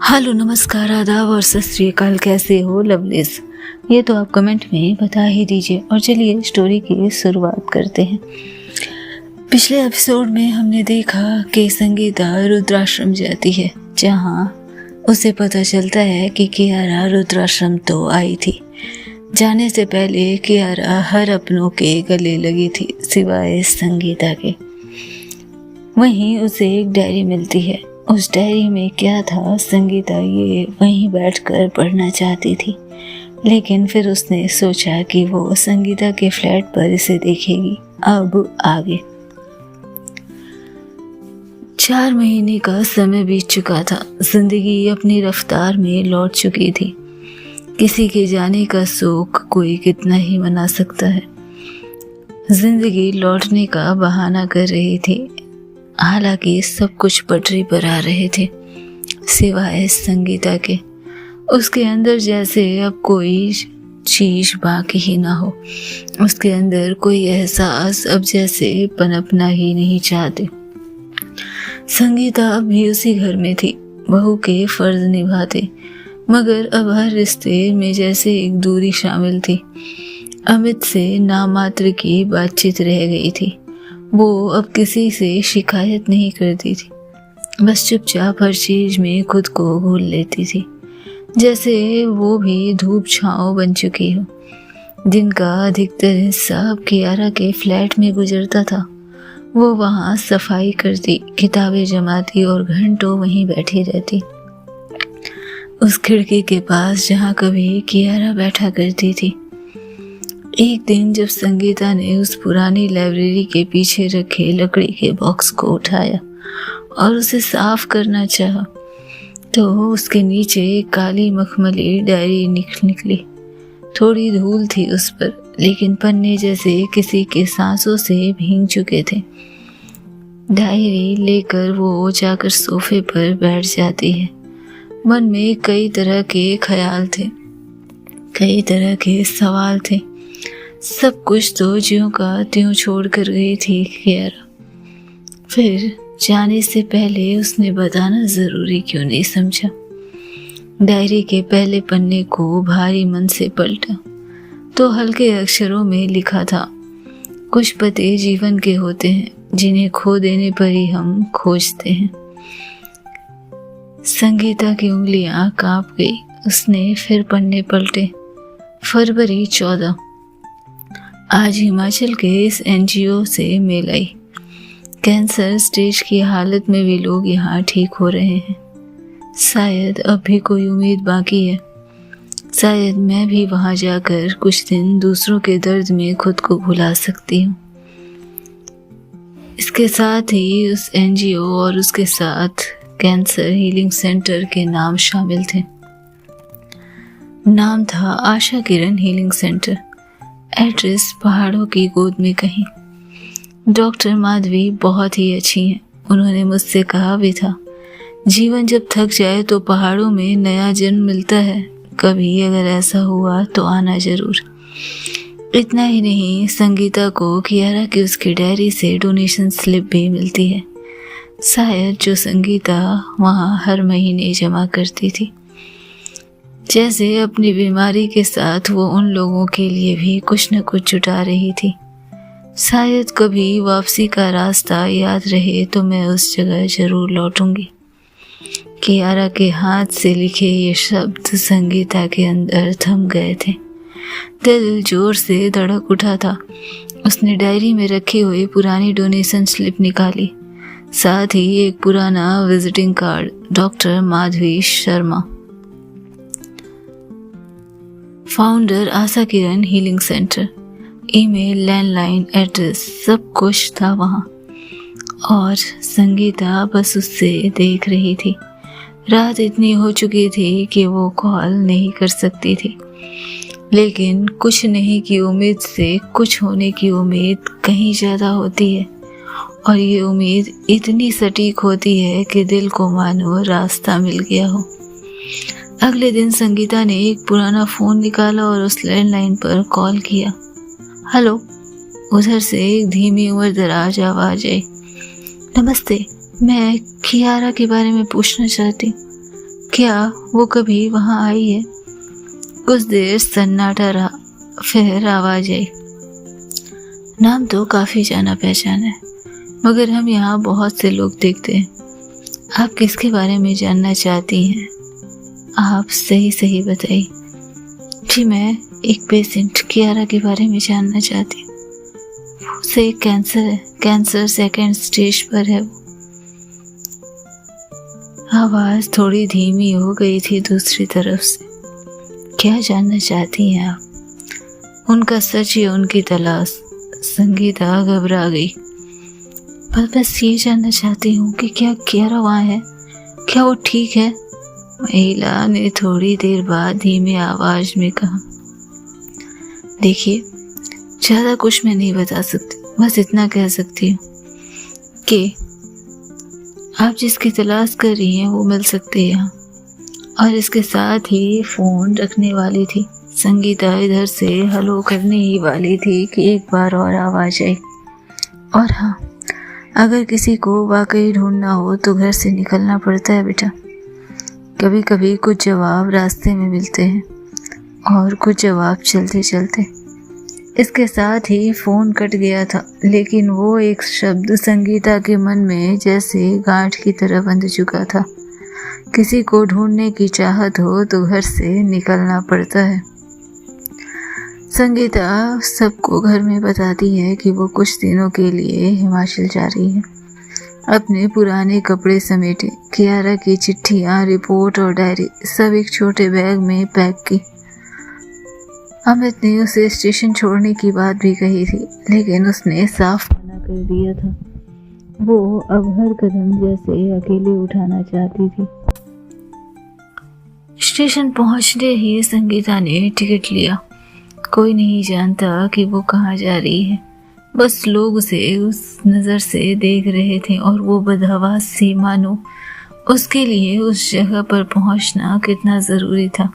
Hello, नमस्कार, आदाब और सत श्री अकाल। कैसे हो लवलीज? ये तो आप कमेंट में बता ही दीजिए। और चलिए स्टोरी की शुरुआत करते हैं। पिछले एपिसोड में हमने देखा कि संगीता रुद्राश्रम जाती है, जहाँ उसे पता चलता है कि कियारा रुद्राश्रम तो आई थी। जाने से पहले कियारा हर अपनों के गले लगी थी सिवाय संगीता के। वहीं उसे एक डायरी मिलती है। उस डायरी में क्या था, संगीता ये वहीं बैठकर पढ़ना चाहती थी, लेकिन फिर उसने सोचा कि वो संगीता के फ्लैट पर इसे देखेगी। अब आगे 4 महीने का समय बीत चुका था। जिंदगी अपनी रफ्तार में लौट चुकी थी। किसी के जाने का शोक कोई कितना ही मना सकता है। जिंदगी लौटने का बहाना कर रही थी। हालांकि सब कुछ पटरी पर आ रहे थे सिवाय संगीता के। उसके अंदर जैसे अब कोई चीज बाकी ही ना हो। उसके अंदर कोई एहसास अब जैसे पनपना ही नहीं चाहते। संगीता अब भी उसी घर में थी, बहू के फर्ज निभाते, मगर अब हर रिश्ते में जैसे एक दूरी शामिल थी। अमित से नामात्र की बातचीत रह गई थी। वो अब किसी से शिकायत नहीं करती थी, बस चुपचाप हर चीज में खुद को भूल लेती थी, जैसे वो भी धूप छांव बन चुकी हो। दिन का अधिकतर हिस्सा अब कियारा के फ्लैट में गुजरता था। वो वहाँ सफाई करती, किताबें जमाती और घंटों वहीं बैठी रहती, उस खिड़की के पास जहाँ कभी कियारा बैठा करती थी। एक दिन जब संगीता ने उस पुरानी लाइब्रेरी के पीछे रखे लकड़ी के बॉक्स को उठाया और उसे साफ करना चाहा, तो उसके नीचे एक काली मखमली डायरी निकली। थोड़ी धूल थी उस पर, लेकिन पन्ने जैसे किसी के सांसों से भीग चुके थे। डायरी लेकर वो जाकर सोफे पर बैठ जाती है। मन में कई तरह के ख्याल थे, कई तरह के सवाल थे। सब कुछ तो ज्यों का त्यों छोड़ कर गई थी कियारा। फिर जाने से पहले उसने बताना जरूरी क्यों नहीं समझा। डायरी के पहले पन्ने को भारी मन से पलटा तो हल्के अक्षरों में लिखा था, कुछ पते जीवन के होते हैं जिन्हें खो देने पर ही हम खोजते हैं। संगीता की उंगलियां कांप गई। उसने फिर पन्ने पलटे। फरवरी 14। आज हिमाचल के इस एनजीओ से मेल आई। कैंसर स्टेज की हालत में भी लोग यहाँ ठीक हो रहे हैं। शायद अब भी कोई उम्मीद बाकी है। शायद मैं भी वहाँ जाकर कुछ दिन दूसरों के दर्द में खुद को भुला सकती हूँ। इसके साथ ही उस एनजीओ और उसके साथ कैंसर हीलिंग सेंटर के नाम शामिल थे। नाम था आशा किरण हीलिंग सेंटर। एड्रेस पहाड़ों की गोद में कहीं। डॉक्टर माधवी बहुत ही अच्छी हैं। उन्होंने मुझसे कहा भी था, जीवन जब थक जाए तो पहाड़ों में नया जन्म मिलता है। कभी अगर ऐसा हुआ तो आना जरूर। इतना ही नहीं, संगीता को कियारा की उसकी डायरी से डोनेशन स्लिप भी मिलती है, शायद जो संगीता वहाँ हर महीने जमा करती थी। जैसे अपनी बीमारी के साथ वो उन लोगों के लिए भी कुछ न कुछ जुटा रही थी। शायद कभी वापसी का रास्ता याद रहे तो मैं उस जगह जरूर लौटूंगी। कियारा के हाथ से लिखे ये शब्द संगीता के अंदर थम गए थे। दिल जोर से धड़क उठा था। उसने डायरी में रखी हुई पुरानी डोनेशन स्लिप निकाली, साथ ही एक पुराना visiting card. Doctor Madhavi Sharma, founder Asha Kiran healing centre. Email, landline, address, सब कुछ था वहाँ। और संगीता बस उससे देख रही थी। रात इतनी हो चुकी थी कि वो कॉल नहीं कर सकती थी, लेकिन कुछ नहीं की उम्मीद से कुछ होने की उम्मीद कहीं ज़्यादा होती है। और ये उम्मीद इतनी सटीक होती है कि दिल को मानो रास्ता मिल गया हो। अगले दिन संगीता ने एक पुराना फ़ोन निकाला और उस लैंडलाइन पर कॉल किया। हेलो। उधर से एक धीमी उम्र दराज आवाज़ आई। नमस्ते, मैं कियारा के बारे में पूछना चाहती हूँ। क्या वो कभी वहां आई है? कुछ देर सन्नाटा रहा, फिर आवाज आई। नाम तो काफी जाना पहचाना है, मगर हम यहाँ बहुत से लोग देखते हैं। आप किसके बारे में जानना चाहती हैं? आप सही सही बताइए। जी, मैं एक पेशेंट कियारा के बारे में जानना चाहती हूँ। उसे कैंसर है, कैंसर सेकंड स्टेज पर है। वो आवाज थोड़ी धीमी हो गई थी दूसरी तरफ से। क्या जानना चाहती हैं आप? उनका सच या उनकी तलाश? संगीता घबरा गई। पर बस ये जानना चाहती हूँ कि क्या कियारा वहाँ है, क्या वो ठीक है? महिला ने थोड़ी देर बाद धीमी आवाज में कहा। देखिए, ज्यादा कुछ मैं नहीं बता सकती, बस इतना कह सकती हूँ कि आप जिसकी तलाश कर रही हैं वो मिल सकती है यहाँ। और इसके साथ ही फोन रखने वाली थी। संगीता इधर से हेलो करने ही वाली थी कि एक बार और आवाज आई। और हाँ, अगर किसी को वाकई ढूंढना हो तो घर से निकलना पड़ता है बेटा। कभी कभी कुछ जवाब रास्ते में मिलते हैं और कुछ जवाब चलते चलते। इसके साथ ही फोन कट गया था, लेकिन वो एक शब्द संगीता के मन में जैसे गांठ की तरह बंध चुका था। किसी को ढूंढने की चाहत हो तो घर से निकलना पड़ता है। संगीता सबको घर में बताती है कि वो कुछ दिनों के लिए हिमाचल जा रही है। अपने पुराने कपड़े समेटे, कियारा की चिट्ठियाँ, रिपोर्ट और डायरी सब एक छोटे बैग में पैक की। अमित ने उसे स्टेशन छोड़ने की बात भी कही थी, लेकिन उसने साफ मना कर दिया था। वो अब हर कदम जैसे अकेले उठाना चाहती थी। स्टेशन पहुंचते ही संगीता ने टिकट लिया। कोई नहीं जानता कि वो कहाँ जा रही है, बस लोग उसे उस नज़र से देख रहे थे और वो बदहवास सी मानो उसके लिए उस जगह पर पहुंचना कितना ज़रूरी था।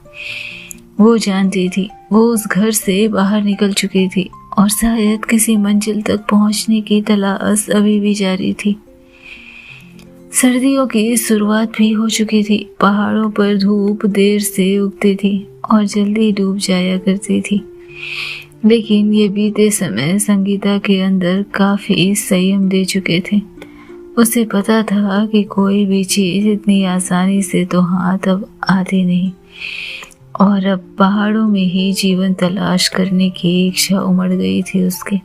वो जानती थी वो उस घर से बाहर निकल चुकी थी और शायद किसी मंजिल तक पहुंचने की तलाश अभी भी जारी थी। सर्दियों की शुरुआत भी हो चुकी थी। पहाड़ों पर धूप देर से उगती थी और जल्दी डूब जाया करती थी, लेकिन ये बीते समय संगीता के अंदर काफी संयम दे चुके थे। उसे पता था कि कोई भी चीज इतनी आसानी से तो हाथ अब आती नहीं, और अब पहाड़ों में ही जीवन तलाश करने की इच्छा उमड़ गई थी उसके।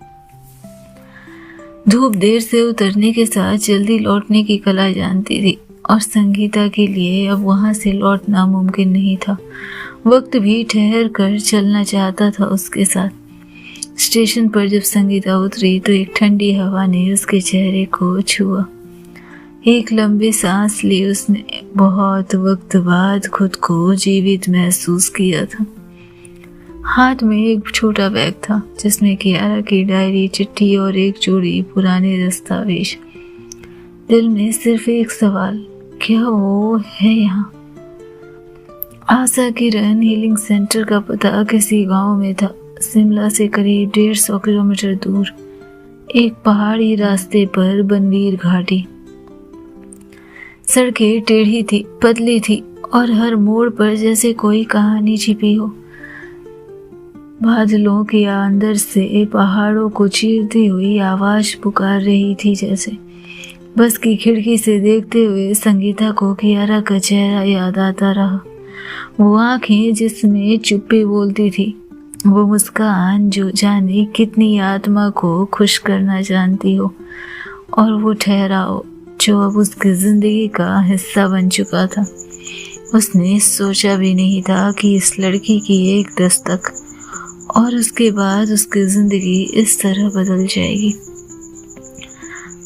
धूप देर से उतरने के साथ जल्दी लौटने की कला जानती थी और संगीता के लिए अब वहां से लौटना मुमकिन नहीं था। वक्त भी ठहर कर चलना चाहता था उसके साथ। स्टेशन पर जब संगीता उतरी तो एक ठंडी हवा ने उसके चेहरे को छुआ। एक लंबी सांस ली उसने। बहुत वक्त बाद खुद को जीवित महसूस किया था। हाथ में एक छोटा बैग था जिसमें कियारा की डायरी, चिट्ठी और एक जोड़ी पुराने दस्तावेज। दिल में सिर्फ एक सवाल, क्या वो है यहाँ? आशा किरण हीलिंग सेंटर का पता किसी गांव में था, शिमला से करीब 150 किलोमीटर दूर, एक पहाड़ी रास्ते पर बनवीर घाटी। सड़कें टेढ़ी थी, पतली थी और हर मोड़ पर जैसे कोई कहानी छिपी हो। बादलों के अंदर से पहाड़ों को चीरती हुई आवाज पुकार रही थी जैसे। बस की खिड़की से देखते हुए संगीता को कियारा का चेहरा याद आता रहा। वो आंखें जिसमें चुप्पी बोलती थी, वो मुस्कान जो जाने कितनी आत्मा को खुश करना जानती हो, और वो ठहराव जो अब उसकी जिंदगी का हिस्सा बन चुका था। उसने सोचा भी नहीं था कि इस लड़की की एक दस्तक और उसके बाद उसकी जिंदगी इस तरह बदल जाएगी।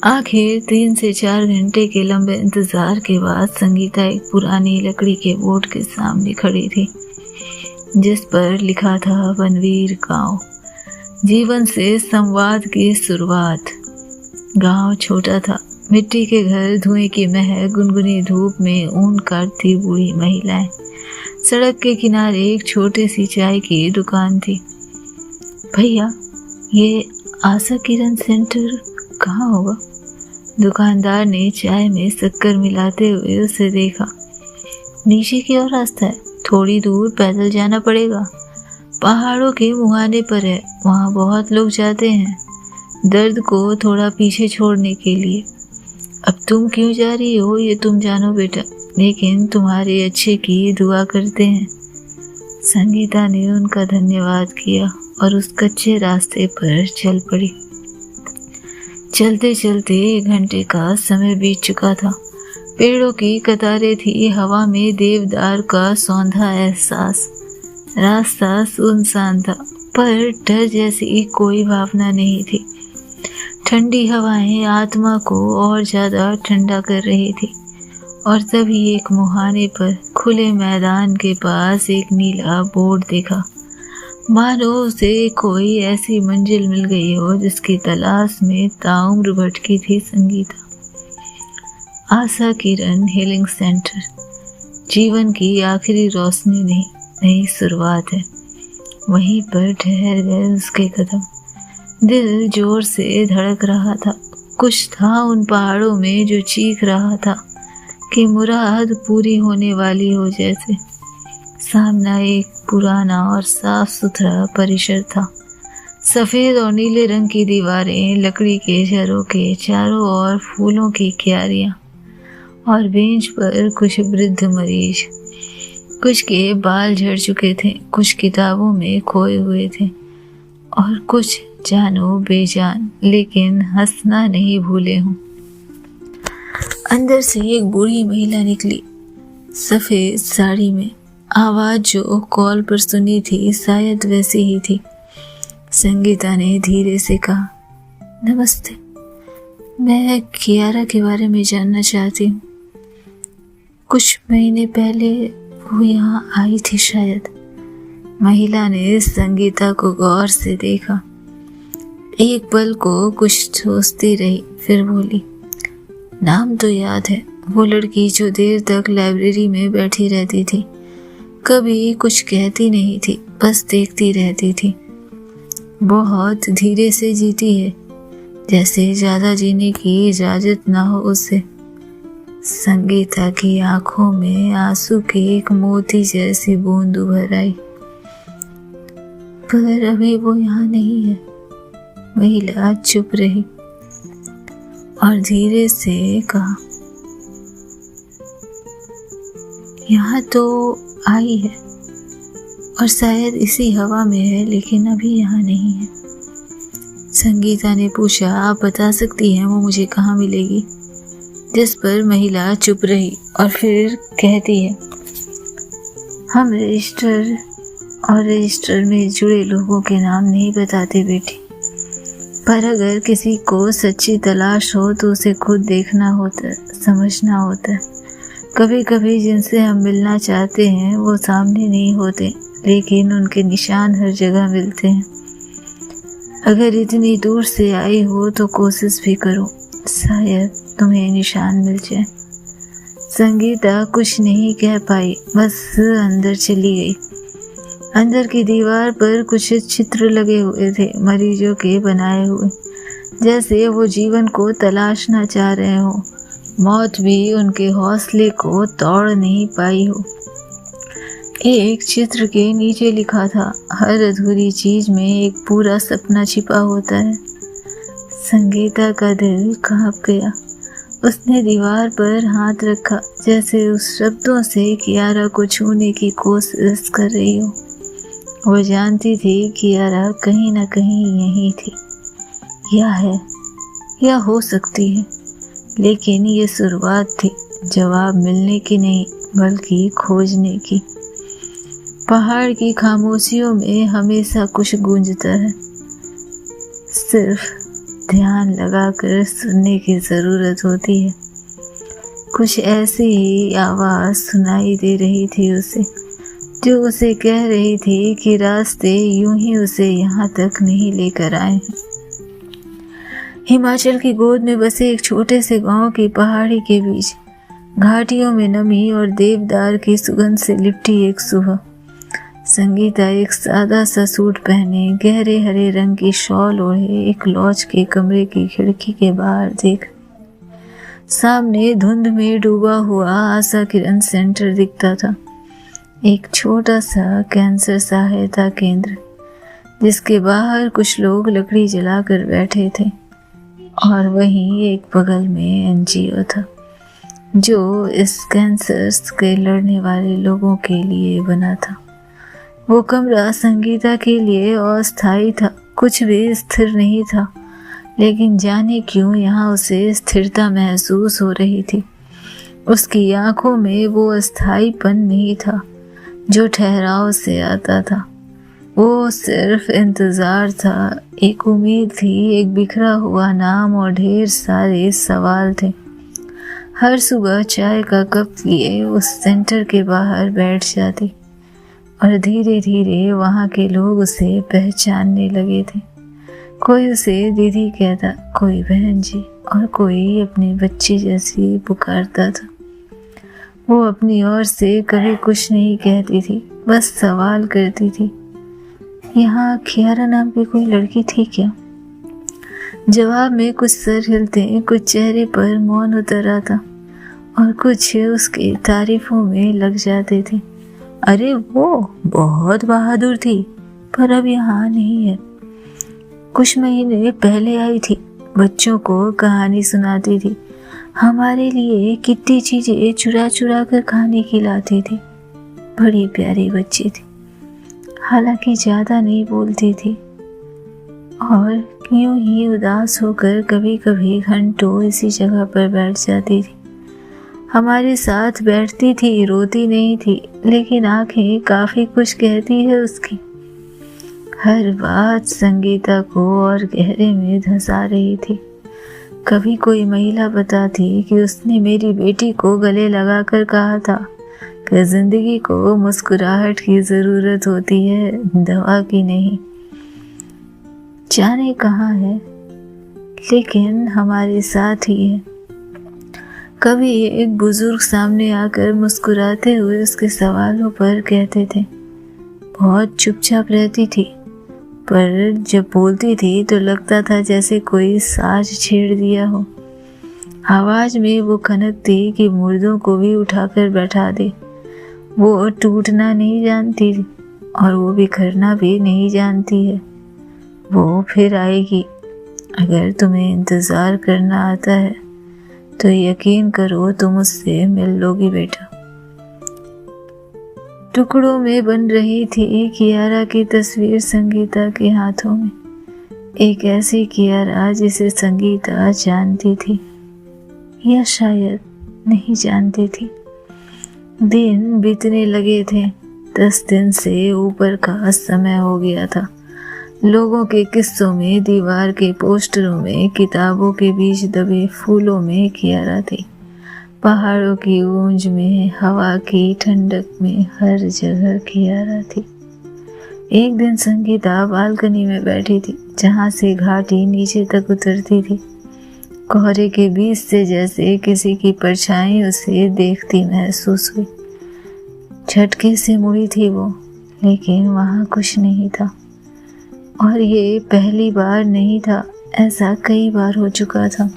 आखिर 3 से 4 घंटे के लंबे इंतजार के बाद संगीता एक पुरानी लकड़ी के बोर्ड के सामने खड़ी थी जिस पर लिखा था बनवीर गांव, जीवन से संवाद की शुरुआत। गांव छोटा था, मिट्टी के घर, धुएं की महक, गुनगुनी धूप में ऊन काटती बूढ़ी महिलाएं। सड़क के किनारे एक छोटी सी चाय की दुकान थी। भैया, ये आशा किरण सेंटर कहाँ होगा? दुकानदार ने चाय में शक्कर मिलाते हुए उसे देखा। नीचे की ओर रास्ता है, थोड़ी दूर पैदल जाना पड़ेगा। पहाड़ों के मुहाने पर है, वहाँ बहुत लोग जाते हैं दर्द को थोड़ा पीछे छोड़ने के लिए। अब तुम क्यों जा रही हो ये तुम जानो बेटा, लेकिन तुम्हारे अच्छे की दुआ करते हैं। संगीता ने उनका धन्यवाद किया और उस कच्चे रास्ते पर चल पड़ी। चलते चलते 1 घंटे का समय बीत चुका था। पेड़ों की कतारें थी, हवा में देवदार का सौंधा एहसास। रास्ता सुनसान था, पर डर जैसी कोई भावना नहीं थी। ठंडी हवाएं आत्मा को और ज्यादा ठंडा कर रही थी। और तभी एक मुहाने पर खुले मैदान के पास एक नीला बोर्ड देखा, मानो उसे कोई ऐसी मंजिल मिल गई हो जिसकी तलाश में ताउम्र भटकी थी संगीता। आशा किरण हीलिंग सेंटर, जीवन की आखिरी रोशनी नहीं, नई शुरुआत है। वहीं पर ठहर गए उसके कदम। दिल जोर से धड़क रहा था। कुछ था उन पहाड़ों में जो चीख रहा था कि मुराद पूरी होने वाली हो जैसे। सामने एक पुराना और साफ सुथरा परिसर था। सफेद और नीले रंग की दीवारें, लकड़ी के झरों के चारों ओर फूलों की क्यारियां, और बेंच पर कुछ वृद्ध मरीज। कुछ के बाल झड़ चुके थे, कुछ किताबों में खोए हुए थे, और कुछ जानो बेजान लेकिन हंसना नहीं भूले हों। अंदर से एक बूढ़ी महिला निकली, सफेद साड़ी में। आवाज जो कॉल पर सुनी थी शायद वैसी ही थी। संगीता ने धीरे से कहा, नमस्ते, मैं कियारा के बारे में जानना चाहती हूँ। कुछ महीने पहले वो यहाँ आई थी शायद। महिला ने संगीता को गौर से देखा, एक पल को कुछ सोचती रही, फिर बोली, नाम तो याद है, वो लड़की जो देर तक लाइब्रेरी में बैठी रहती थी, कभी कुछ कहती नहीं थी, बस देखती रहती थी। बहुत धीरे से जीती है, जैसे ज्यादा जीने की इजाजत ना हो उसे। संगीता की आंखों में आंसू की एक मोती जैसी बूंद उभर आई। पर अभी वो यहाँ नहीं है। महिला चुप रही और धीरे से कहा, यहाँ तो आई है और शायद इसी हवा में है, लेकिन अभी यहाँ नहीं है। संगीता ने पूछा, आप बता सकती हैं वो मुझे कहाँ मिलेगी? जिस पर महिला चुप रही और फिर कहती है, हम रजिस्टर में जुड़े लोगों के नाम नहीं बताते बेटी, पर अगर किसी को सच्ची तलाश हो तो उसे खुद देखना होता है, समझना होता है। कभी कभी जिनसे हम मिलना चाहते हैं वो सामने नहीं होते, लेकिन उनके निशान हर जगह मिलते हैं। अगर इतनी दूर से आई हो तो कोशिश भी करो, शायद तुम्हें निशान मिल जाए। संगीता कुछ नहीं कह पाई, बस अंदर चली गई। अंदर की दीवार पर कुछ चित्र लगे हुए थे, मरीजों के बनाए हुए, जैसे वो जीवन को तलाशना चाह रहे हो। मौत भी उनके हौसले को तोड़ नहीं पाई हो। एक चित्र के नीचे लिखा था, हर अधूरी चीज में एक पूरा सपना छिपा होता है। संगीता का दिल कांप गया। उसने दीवार पर हाथ रखा, जैसे उस शब्दों से कियारा को छूने की कोशिश कर रही हो। वो जानती थी कियारा कहीं ना कहीं यही थी, या है, या हो सकती है, लेकिन ये शुरुआत थी, जवाब मिलने की नहीं बल्कि खोजने की। पहाड़ की खामोशियों में हमेशा कुछ गूंजता है, सिर्फ ध्यान लगाकर सुनने की जरूरत होती है। कुछ ऐसी ही आवाज सुनाई दे रही थी उसे, जो उसे कह रही थी कि रास्ते यूं ही उसे यहाँ तक नहीं लेकर आए हैं। हिमाचल की गोद में बसे एक छोटे से गांव की पहाड़ी के बीच, घाटियों में नमी और देवदार की सुगंध से लिपटी एक सुबह। संगीता एक सादा सा सूट पहने, गहरे हरे रंग की शॉल ओढ़े एक लॉज के कमरे की खिड़की के बाहर देख। सामने धुंध में डूबा हुआ आशा किरण सेंटर दिखता था, एक छोटा सा कैंसर सहायता केंद्र, जिसके बाहर कुछ लोग लकड़ी जलाकर बैठे थे और वहीं एक बगल में एनजीओ था जो इस कैंसर के लड़ने वाले लोगों के लिए बना था। वो कमरा संगीता के लिए अस्थायी था, कुछ भी स्थिर नहीं था, लेकिन जाने क्यों यहाँ उसे स्थिरता महसूस हो रही थी। उसकी आंखों में वो अस्थायीपन नहीं था जो ठहराव से आता था। वो सिर्फ इंतज़ार था, एक उम्मीद थी, एक बिखरा हुआ नाम और ढेर सारे सवाल थे। हर सुबह चाय का कप लिए उस सेंटर के बाहर बैठ जाती और धीरे धीरे वहाँ के लोग उसे पहचानने लगे थे। कोई उसे दीदी कहता, कोई बहन जी और कोई अपनी बच्ची जैसी पुकारता था। वो अपनी ओर से कभी कुछ नहीं कहती थी, बस सवाल करती थी, यहाँ कियारा नाम की कोई लड़की थी क्या? जवाब में कुछ सर हिलते, कुछ चेहरे पर मौन उतर आता और कुछ उसकी तारीफों में लग जाते थे। अरे वो बहुत बहादुर थी, पर अब यहाँ नहीं है। कुछ महीने पहले आई थी, बच्चों को कहानी सुनाती थी, हमारे लिए कितनी चीजें चुरा चुरा कर खाने खिलाती थी। बड़ी प्यारी बच्ची थी, हालांकि ज्यादा नहीं बोलती थी और यूं ही उदास होकर कभी कभी घंटों इसी जगह पर बैठ जाती थी। हमारे साथ बैठती थी, रोती नहीं थी, लेकिन आंखें काफी कुछ कहती है उसकी। हर बात संगीता को और गहरे में धंसा रही थी। कभी कोई महिला बताती कि उसने मेरी बेटी को गले लगाकर कहा था कि जिंदगी को मुस्कुराहट की जरूरत होती है, दवा की नहीं। जाने कहाँ है, लेकिन हमारे साथ ही है। कभी एक बुजुर्ग सामने आकर मुस्कुराते हुए उसके सवालों पर कहते थे, बहुत चुपचाप रहती थी, पर जब बोलती थी तो लगता था जैसे कोई साज छेड़ दिया हो। आवाज में वो खनक थी कि मुर्दों को भी उठाकर बैठा दे। वो टूटना नहीं जानती और वो बिखरना भी नहीं जानती है। वो फिर आएगी। अगर तुम्हें इंतज़ार करना आता है तो यकीन करो तुम उससे मिल लोगी बेटा। टुकड़ों में बन रही थी कियारा की तस्वीर संगीता के हाथों में, एक ऐसी कियारा जिसे संगीता जानती थी या शायद नहीं जानती थी। दिन बीतने लगे थे, 10 दिन से ऊपर का समय हो गया था। लोगों के किस्सों में, दीवार के पोस्टरों में, किताबों के बीच दबे फूलों में कियारा थी। पहाड़ों की गूंज में, हवा की ठंडक में, हर जगह कियारा थी। एक दिन संगीता बालकनी में बैठी थी, जहाँ से घाटी नीचे तक उतरती थी। कोहरे के बीच से जैसे किसी की परछाई उसे देखती महसूस हुई। झटके से मुड़ी थी वो, लेकिन वहाँ कुछ नहीं था। और ये पहली बार नहीं था, ऐसा कई बार हो चुका था।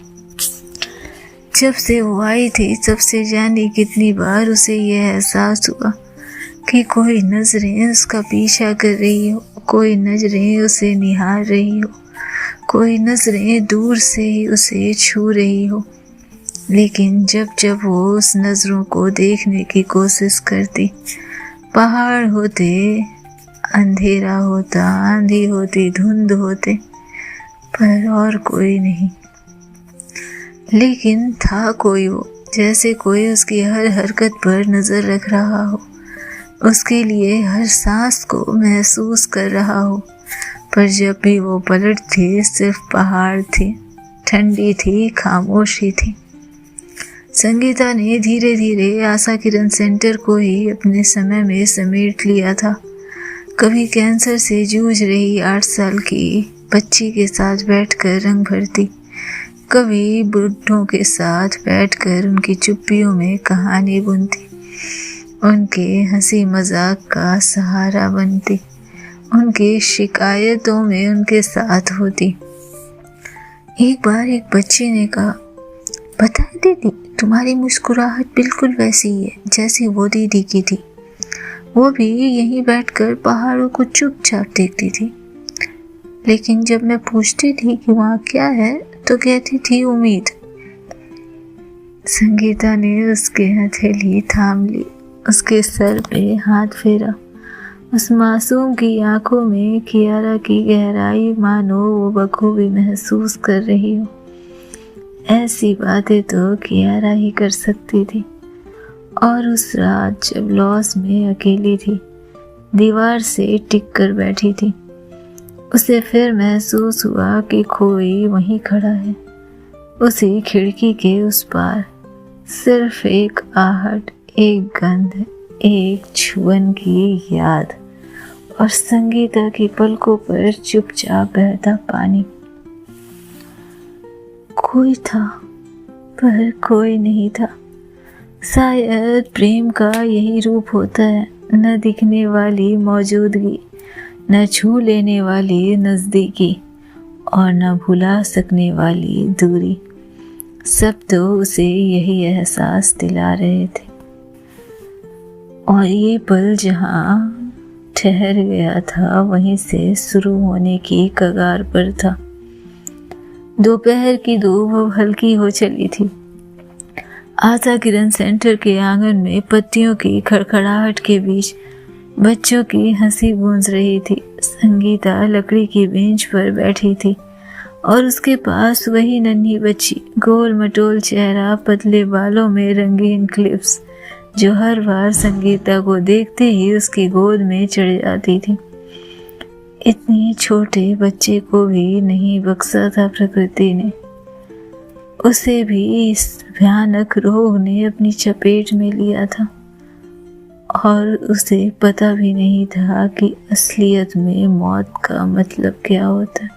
जब से वो आई थी तब से जाने कितनी बार उसे यह एहसास हुआ कि कोई नजरें उसका पीछा कर रही हो, कोई नजरें उसे निहार रही हो, कोई नजरें दूर से ही उसे छू रही हो। लेकिन जब जब वो उस नजरों को देखने की कोशिश करती, पहाड़ होते, अंधेरा होता, आंधी होती, धुंध होते, पर और कोई नहीं। लेकिन था कोई वो, जैसे कोई उसकी हर हरकत पर नजर रख रहा हो, उसके लिए हर सांस को महसूस कर रहा हो। पर जब भी वो पलटती सिर्फ पहाड़ थे, ठंडी थी, खामोशी थी। संगीता ने धीरे धीरे आशा किरण सेंटर को ही अपने समय में समेट लिया था। कभी कैंसर से जूझ रही 8 साल की बच्ची के साथ बैठकर रंग भरती, कभी बुढ़ों के साथ बैठकर उनकी चुप्पियों में कहानी बुनती, उनके हंसी मजाक का सहारा बनती, उनकी शिकायतों में उनके साथ होती। एक बार एक बच्ची ने कहा, पता है दीदी, तुम्हारी मुस्कुराहट बिल्कुल वैसी ही है जैसी वो दीदी की थी। वो भी यहीं बैठकर पहाड़ों को चुपचाप देखती थी, लेकिन जब मैं पूछती थी कि वहाँ क्या है तो कहती थी उम्मीद। संगीता ने उसके हथेली थाम ली, उसके सर पे हाथ फेरा। उस मासूम की आंखों में कियारा की गहराई मानो वो बखूबी महसूस कर रही हो। ऐसी बातें तो कियारा ही कर सकती थी। और उस रात जब लॉस में अकेली थी, दीवार से टिक कर बैठी थी, उसे फिर महसूस हुआ कि कोई वहीं खड़ा है, उसी खिड़की के उस पार। सिर्फ एक आहट, एक गंध, एक छुअन की याद और संगीता की पलकों पर चुपचाप बहता पानी। कोई था पर कोई नहीं था। शायद प्रेम का यही रूप होता है, न दिखने वाली मौजूदगी, न छू लेने वाली नज़दीकी और न भुला सकने वाली दूरी। सब तो उसे यही एहसास दिला रहे थे। और ये पल जहाँ ठहर गया था वहीं से शुरू होने की कगार पर था। दोपहर की धूप अब हल्की हो चली थी। आशा किरण सेंटर के आंगन में पत्तियों की खड़खड़ाहट के बीच बच्चों की हंसी गूंज रही थी। संगीता लकड़ी की बेंच पर बैठी थी और उसके पास वही नन्ही बच्ची, गोल मटोल चेहरा, पतले बालों में रंगीन क्लिप्स, जो हर बार संगीता को देखते ही उसकी गोद में चढ़ जाती थी। इतने छोटे बच्चे को भी नहीं बख्शा था प्रकृति ने। उसे भी इस भयानक रोग ने अपनी चपेट में लिया था और उसे पता भी नहीं था कि असलियत में मौत का मतलब क्या होता है।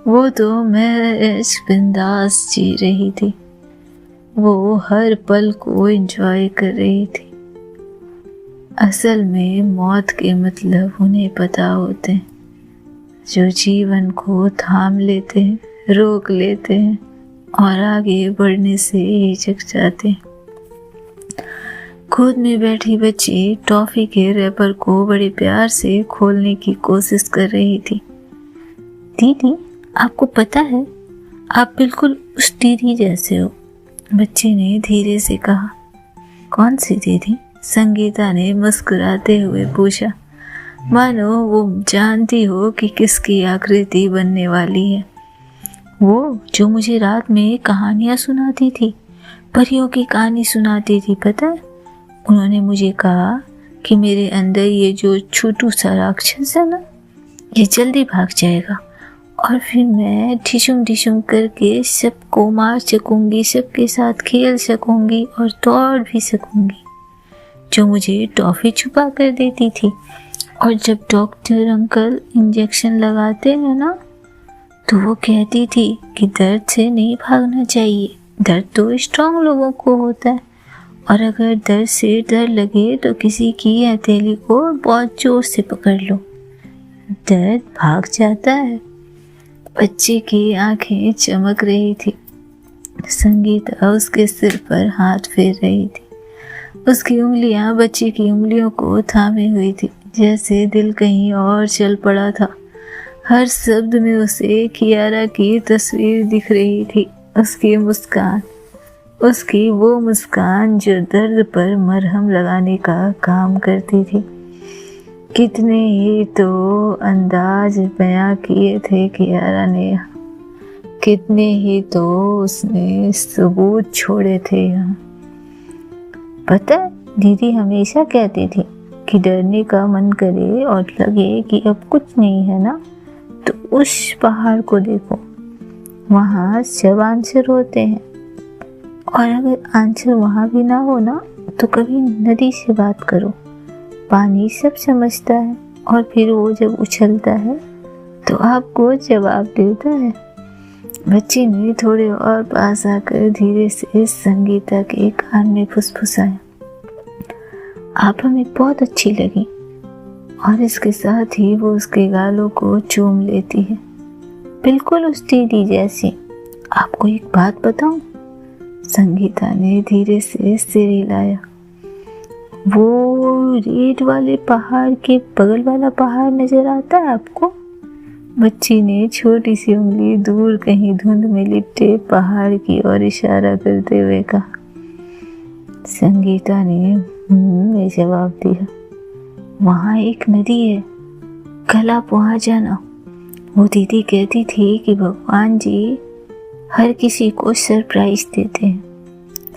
वो तो महज बिंदास जी रही थी। वो हर पल को एंजॉय कर रही थी। असल में मौत के मतलब उन्हें पता होते हैं, जो जीवन को थाम लेते हैं, रोक लेते हैं और आगे बढ़ने से हिचक जाते हैं। खुद में बैठी बच्ची टॉफी के रैपर को बड़े प्यार से खोलने की कोशिश कर रही थी। दीदी, आपको पता है, आप बिल्कुल उस दीदी जैसे हो, बच्चे ने धीरे से कहा। कौन सी दीदी? संगीता ने मुस्कुराते हुए पूछा, मानो वो जानती हो कि किसकी आकृति बनने वाली है। वो जो मुझे रात में कहानियां सुनाती थी, परियों की कहानी सुनाती थी, पता है? उन्होंने मुझे कहा कि मेरे अंदर ये जो छोटू सा राक्षस है ना, ये जल्दी भाग जाएगा और फिर मैं ढिशुम करके सबको मार सकूंगी, सबके साथ खेल सकूंगी और दौड़ भी सकूंगी। जो मुझे टॉफी छुपा कर देती थी और जब डॉक्टर अंकल इंजेक्शन लगाते हैं ना, तो वो कहती थी कि दर्द से नहीं भागना चाहिए, दर्द तो स्ट्रांग लोगों को होता है और अगर दर्द से डर लगे तो किसी की हथेली को बहुत जोर से पकड़ लो, दर्द भाग जाता है। बच्चे की आंखें चमक रही थी। संगीता उसके सिर पर हाथ फेर रही थी। उसकी उंगलियां बच्चे की उंगलियों को थामे हुई थी, जैसे दिल कहीं और चल पड़ा था। हर शब्द में उसे कियारा की तस्वीर दिख रही थी। उसकी मुस्कान, उसकी वो मुस्कान जो दर्द पर मरहम लगाने का काम करती थी। कितने ही तो अंदाज बयां किए थे कियारा ने, कितने ही तो उसने सबूत छोड़े थे यहाँ। पता है, दीदी हमेशा कहती थी कि डरने का मन करे और लगे कि अब कुछ नहीं है ना, तो उस पहाड़ को देखो, वहाँ सब आंसर होते हैं। और अगर आंसर वहाँ भी ना हो ना, तो कभी नदी से बात करो, पानी सब समझता है और फिर वो जब उछलता है तो आपको जवाब देता है। बच्ची ने थोड़े और पास आकर धीरे से संगीता के कान में फुसफुसाया, आप हमें बहुत अच्छी लगी। और इसके साथ ही वो उसके गालों को चूम लेती है, बिल्कुल उस दीदी जैसी। आपको एक बात बताऊं, संगीता ने धीरे से सिर हिलाया। वो रेड वाले पहाड़ के बगल वाला पहाड़ नजर आता है आपको? बच्ची ने छोटी सी उंगली दूर कहीं धुंध में लिपटे पहाड़ की ओर इशारा करते हुए कहा। संगीता ने में जवाब दिया। वहाँ एक नदी है, कल आप वहाँ जाना। वो दीदी कहती थी कि भगवान जी हर किसी को सरप्राइज देते हैं,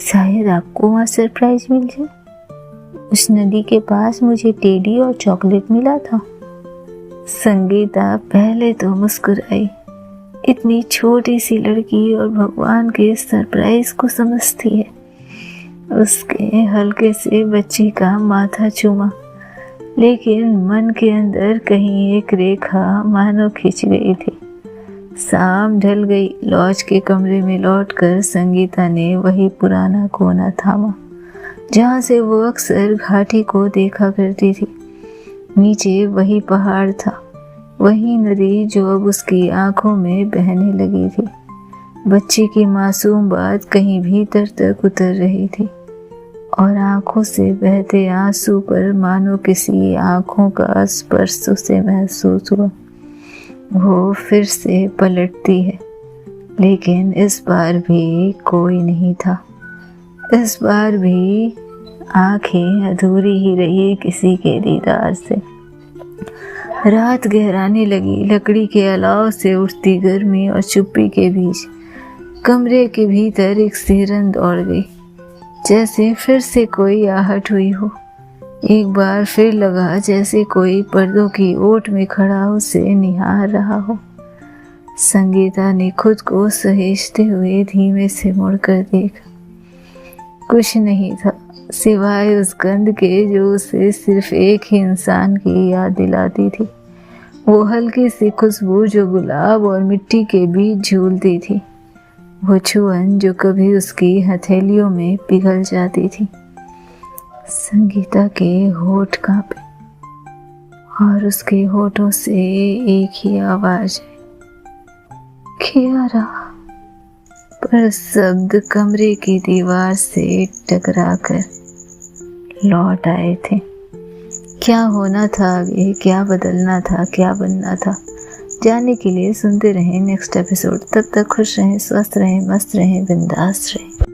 शायद आपको वहाँ सरप्राइज मिल जाए। उस नदी के पास मुझे टेडी और चॉकलेट मिला था। संगीता पहले तो मुस्कुराई, इतनी छोटी सी लड़की और भगवान के सरप्राइज को समझती है। उसके हल्के से बच्ची का माथा चूमा, लेकिन मन के अंदर कहीं एक रेखा मानो खिंच गई थी। शाम ढल गई। लॉज के कमरे में लौटकर संगीता ने वही पुराना कोना थामा जहाँ से वो अक्सर घाटी को देखा करती थी। नीचे वही पहाड़ था, वही नदी जो अब उसकी आंखों में बहने लगी थी। बच्ची की मासूम बात कहीं भीतर तक उतर रही थी और आंखों से बहते आंसू पर मानो किसी आंखों का स्पर्श उसे महसूस हुआ। वो फिर से पलटती है, लेकिन इस बार भी कोई नहीं था। इस बार भी आंखें अधूरी ही रही किसी के दीदार से। रात गहराने लगी। लकड़ी के अलाव से उठती गर्मी और चुप्पी के बीच कमरे के भीतर एक सिरन दौड़ गई, जैसे फिर से कोई आहट हुई हो। एक बार फिर लगा जैसे कोई पर्दों की ओट में खड़ा उसे निहार रहा हो। संगीता ने खुद को सहेजते हुए धीमे से मुड़कर देखा। कुछ नहीं था सिवाय उस गंध के जो उसे सिर्फ एक ही इंसान की याद दिलाती थी। वो हल्की सी खुशबू जो गुलाब और मिट्टी के बीच झूलती थी। वो छुअन जो कभी उसकी हथेलियों में पिघल जाती थी। संगीता के होठ कांपे और उसके होठों से एक ही आवाज है, कियारा। पर शब्द कमरे की दीवार से टकराकर लौट आए थे। क्या होना था आगे, क्या बदलना था, क्या बनना था, जानने के लिए सुनते रहें नेक्स्ट एपिसोड। तब तक खुश रहें, स्वस्थ रहें, मस्त रहें, बिंदास रहें।